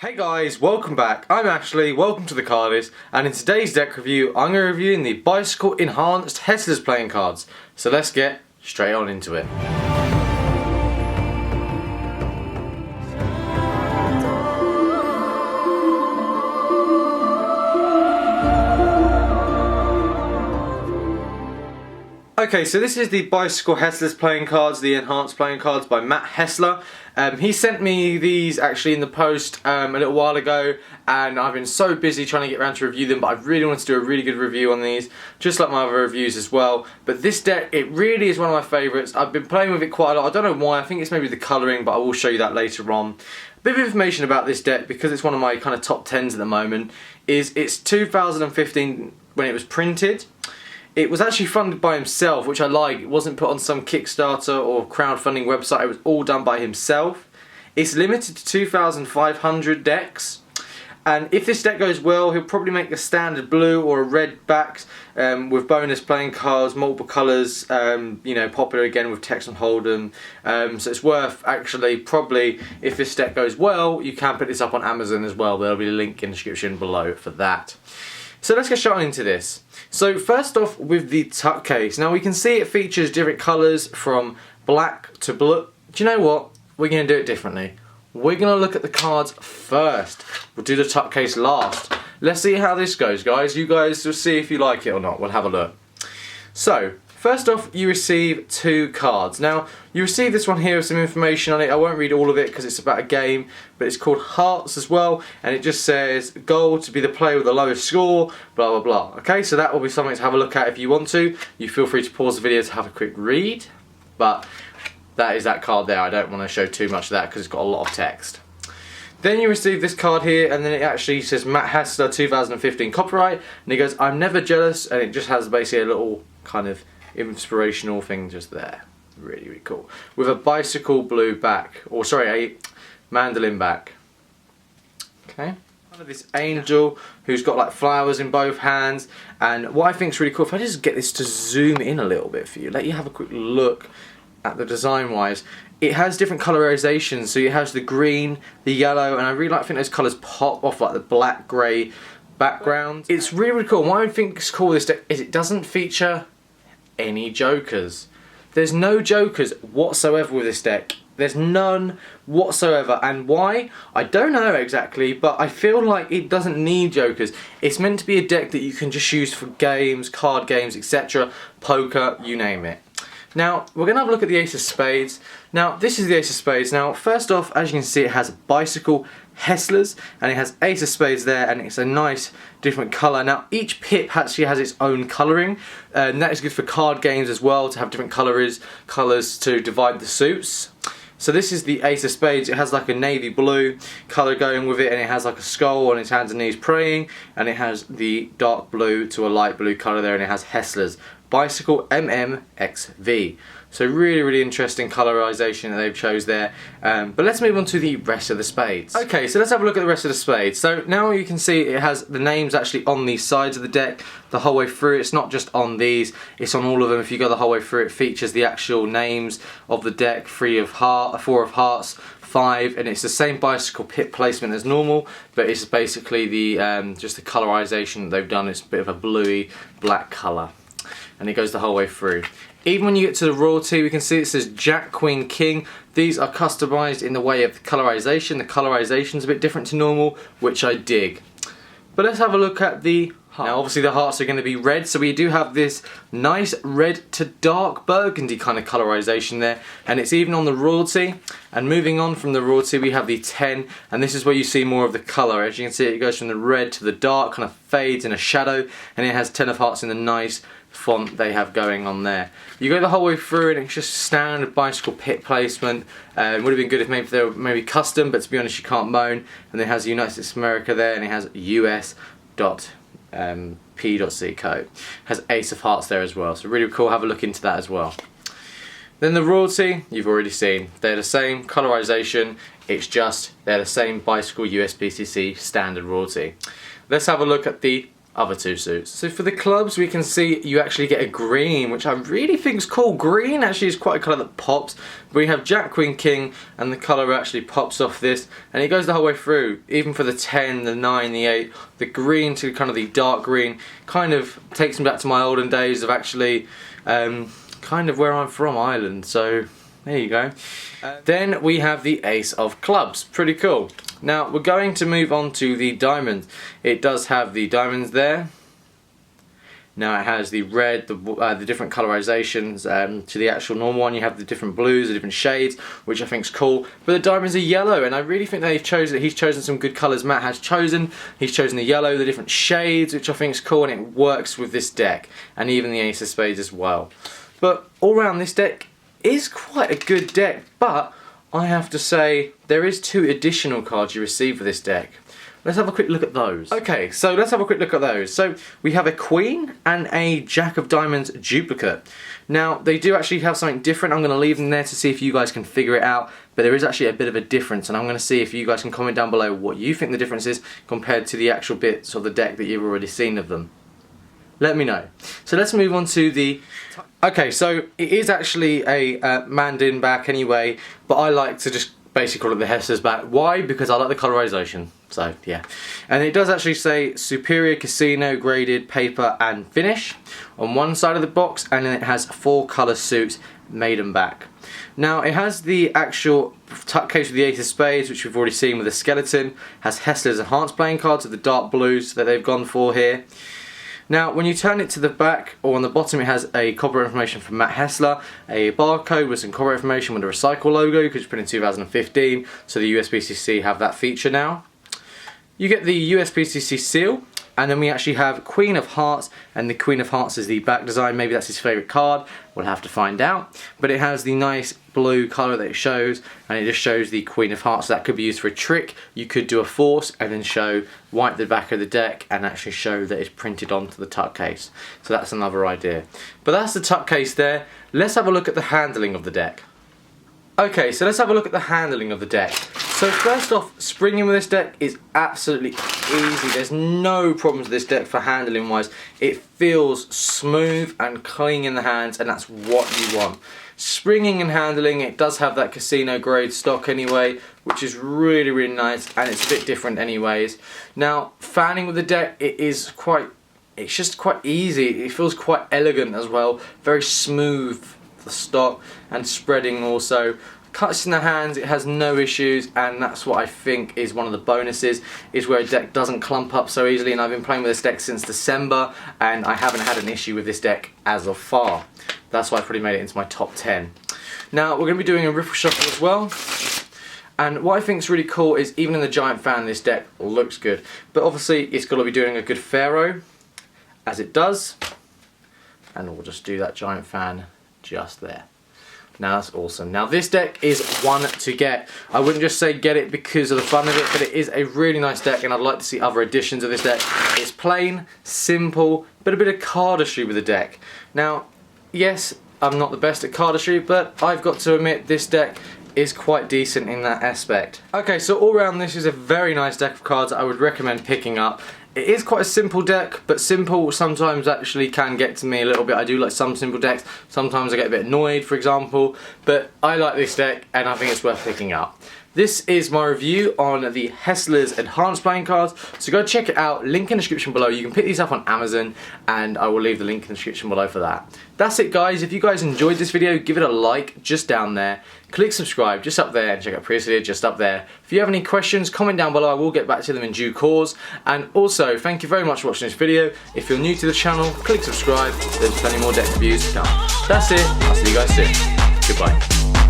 Hey guys, welcome back. I'm Ashley, welcome to TheCardists, and in today's deck review I'm going to be reviewing the Bicycle Enhanced Hesslers playing cards. So let's get straight on into it. Okay, so this is the Bicycle Hesslers playing cards, the Enhanced playing cards by Matt Hessler. He sent me these actually in the post a little while ago, and I've been so busy trying to get around to review them, but I really want to do a really good review on these, just like my other reviews as well. But this deck, it really is one of my favourites. I've been playing with it quite a lot. I don't know why, I think it's maybe the colouring, but I will show you that later on. A bit of information about this deck, because it's one of my kind of top 10s at the moment, is it's 2015 when it was printed. It was actually funded by himself, which I like. It wasn't put on some Kickstarter or crowdfunding website. It was all done by himself. It's limited to 2,500 decks. And if this deck goes well, he'll probably make a standard blue or a red back with bonus playing cards, multiple colours, you know, popular again with Tex and Hold'em. So it's worth actually probably, if this deck goes well, you can put this up on Amazon as well. There'll be a link in the description below for that. So let's get straight into this. So first off with the tuck case. Now we can see it features different colours from black to blue. Do you know what? We're going to do it differently. We're going to look at the cards first. We'll do the tuck case last. Let's see how this goes, guys. You guys will see if you like it or not. We'll have a look. So first off, you receive two cards. Now, you receive this one here with some information on it. I won't read all of it because it's about a game, but it's called Hearts as well, and it just says goal to be the player with the lowest score, blah blah blah. Okay, so that will be something to have a look at if you want to. You feel free to pause the video to have a quick read, but that is that card there. I don't want to show too much of that because it's got a lot of text. Then you receive this card here, and then it actually says Matt Hessler 2015 copyright, and it goes I'm never jealous, and it just has basically a little kind of inspirational thing just there. Really, really cool. With a bicycle blue back, or sorry, a mandolin back. Okay. Kind of this angel who's got like flowers in both hands, and what I think is really cool, if I just get this to zoom in a little bit for you, let you have a quick look at the design wise. It has different colorizations, so it has the green, the yellow, and I really like, I think those colours pop off like the black, grey background. It's really, really cool. What I think is cool with this deck is it doesn't feature any jokers. There's no jokers whatsoever with this deck. There's none whatsoever, and why? I don't know exactly, but I feel like it doesn't need jokers. It's meant to be a deck that you can just use for games, card games, etc., poker, you name it. Now, we're going to have a look at the Ace of Spades. Now, this is the Ace of Spades. Now, first off, as you can see, it has Bicycle Hesslers, and it has Ace of Spades there, and it's a nice different colour. Now, each pip actually has its own colouring, and that is good for card games as well, to have different colours to divide the suits. So this is the Ace of Spades. It has like a navy blue colour going with it, and it has like a skull on its hands and knees praying, and it has the dark blue to a light blue colour there, and it has Hesslers. Bicycle MMXV. So really, really interesting colorization that they've chose there. But let's move on to the rest of the spades. Okay, so let's have a look at the rest of the spades. So now you can see it has the names actually on the sides of the deck the whole way through. It's not just on these, it's on all of them. If you go the whole way through, it features the actual names of the deck, 4 of hearts, 5, and it's the same bicycle pip placement as normal, but it's basically the just the colorization that they've done. It's a bit of a bluey black color, and it goes the whole way through. Even when you get to the royalty, we can see it says Jack, Queen, King. These are customized in the way of the colorization. The colorization's a bit different to normal, which I dig. But let's have a look at the heart. Now obviously the hearts are going to be red, so we do have this nice red to dark burgundy kind of colorization there, and it's even on the royalty. And moving on from the royalty, we have the 10, and this is where you see more of the color. As you can see, it goes from the red to the dark, kind of fades in a shadow, and it has 10 of hearts in the nice font they have going on there. You go the whole way through, and it's just standard bicycle pit placement. It would have been good if maybe they were maybe custom, but to be honest, you can't moan. And it has United States of America there, and it has US.P.C code. Has Ace of Hearts there as well, so really cool. Have a look into that as well. Then the royalty, you've already seen. They're the same colorization, it's just they're the same bicycle USPCC standard royalty. Let's have a look at the other two suits. So for the clubs, we can see you actually get a green, which I really think is cool. Green actually is quite a colour that pops. We have Jack, Queen, King, and the colour actually pops off this, and it goes the whole way through. Even for the 10, the 9, the 8, the green to kind of the dark green kind of takes me back to my olden days of actually kind of where I'm from, Ireland. So there you go. Then we have the Ace of Clubs. Pretty cool. Now we're going to move on to the diamonds. It does have the diamonds there. Now it has the red, the different colorizations. To the actual normal one, you have the different blues, the different shades, which I think is cool. But the diamonds are yellow, and I really think he's chosen some good colors. Matt has chosen. He's chosen the yellow, the different shades, which I think is cool, and it works with this deck, and even the Ace of Spades as well. But all around, this deck is quite a good deck, but I have to say there is 2 additional cards you receive for this deck. Let's have a quick look at those. Okay, so let's have a quick look at those. So we have a Queen and a Jack of Diamonds duplicate. Now they do actually have something different. I'm going to leave them there to see if you guys can figure it out, but there is actually a bit of a difference, and I'm going to see if you guys can comment down below what you think the difference is compared to the actual bits of the deck that you've already seen of them. Let me know. So let's move on to the... Okay, so it is actually a Mandin back anyway, but I like to just basically call it the Hesslers back. Why? Because I like the colorization. So yeah. And it does actually say Superior Casino Graded Paper and Finish on one side of the box, and then it has 4 colour suits maiden back. Now it has the actual tuck case with the Ace of Spades, which we've already seen with the skeleton. Has Hesslers Enhanced playing cards with the dark blues that they've gone for here. Now when you turn it to the back, or on the bottom, it has a copyright information from Matt Hessler, a barcode with some copyright information with a recycle logo because it's put in 2015, so the USPCC have that feature now. You get the USPCC seal, and then we actually have Queen of Hearts, and the Queen of Hearts is the back design. Maybe that's his favourite card, we'll have to find out. But it has the nice blue colour that it shows, and it just shows the Queen of Hearts. So that could be used for a trick. You could do a force and then wipe the back of the deck and actually show that it's printed onto the tuck case. So that's another idea. But that's the tuck case there. Let's have a look at the handling of the deck. Okay, so let's have a look at the handling of the deck. So first off, springing with this deck is absolutely easy. There's no problems with this deck for handling wise. It feels smooth and clean in the hands, and that's what you want. Springing and handling, it does have that casino grade stock anyway, which is really, really nice, and it's a bit different anyways. Now, fanning with the deck, it's just quite easy. It feels quite elegant as well. Very smooth, the stock, and spreading also. Cuts in the hands, it has no issues, and that's what I think is one of the bonuses, is where a deck doesn't clump up so easily. And I've been playing with this deck since December, and I haven't had an issue with this deck as of far. That's why I've probably made it into my top 10. Now we're going to be doing a riffle shuffle as well, and what I think is really cool is even in the giant fan this deck looks good, but obviously it's got to be doing a good pharaoh, as it does, and we'll just do that giant fan just there. Now that's awesome. Now this deck is one to get. I wouldn't just say get it because of the fun of it, but it is a really nice deck, and I'd like to see other editions of this deck. It's plain, simple, but a bit of cardistry with the deck. Now, yes, I'm not the best at cardistry, but I've got to admit this deck is quite decent in that aspect. Okay, so all round this is a very nice deck of cards that I would recommend picking up. It is quite a simple deck, but simple sometimes actually can get to me a little bit. I do like some simple decks. Sometimes I get a bit annoyed, for example, but I like this deck and I think it's worth picking up. This is my review on the Hesslers Enhanced playing cards, so go check it out, link in the description below. You can pick these up on Amazon, and I will leave the link in the description below for that. That's it guys. If you guys enjoyed this video, give it a like just down there, click subscribe just up there, and check out previous video just up there. If you have any questions, comment down below, I will get back to them in due course. And also, thank you very much for watching this video. If you're new to the channel, click subscribe, there's plenty more deck reviews to come. That's it, I'll see you guys soon. Goodbye.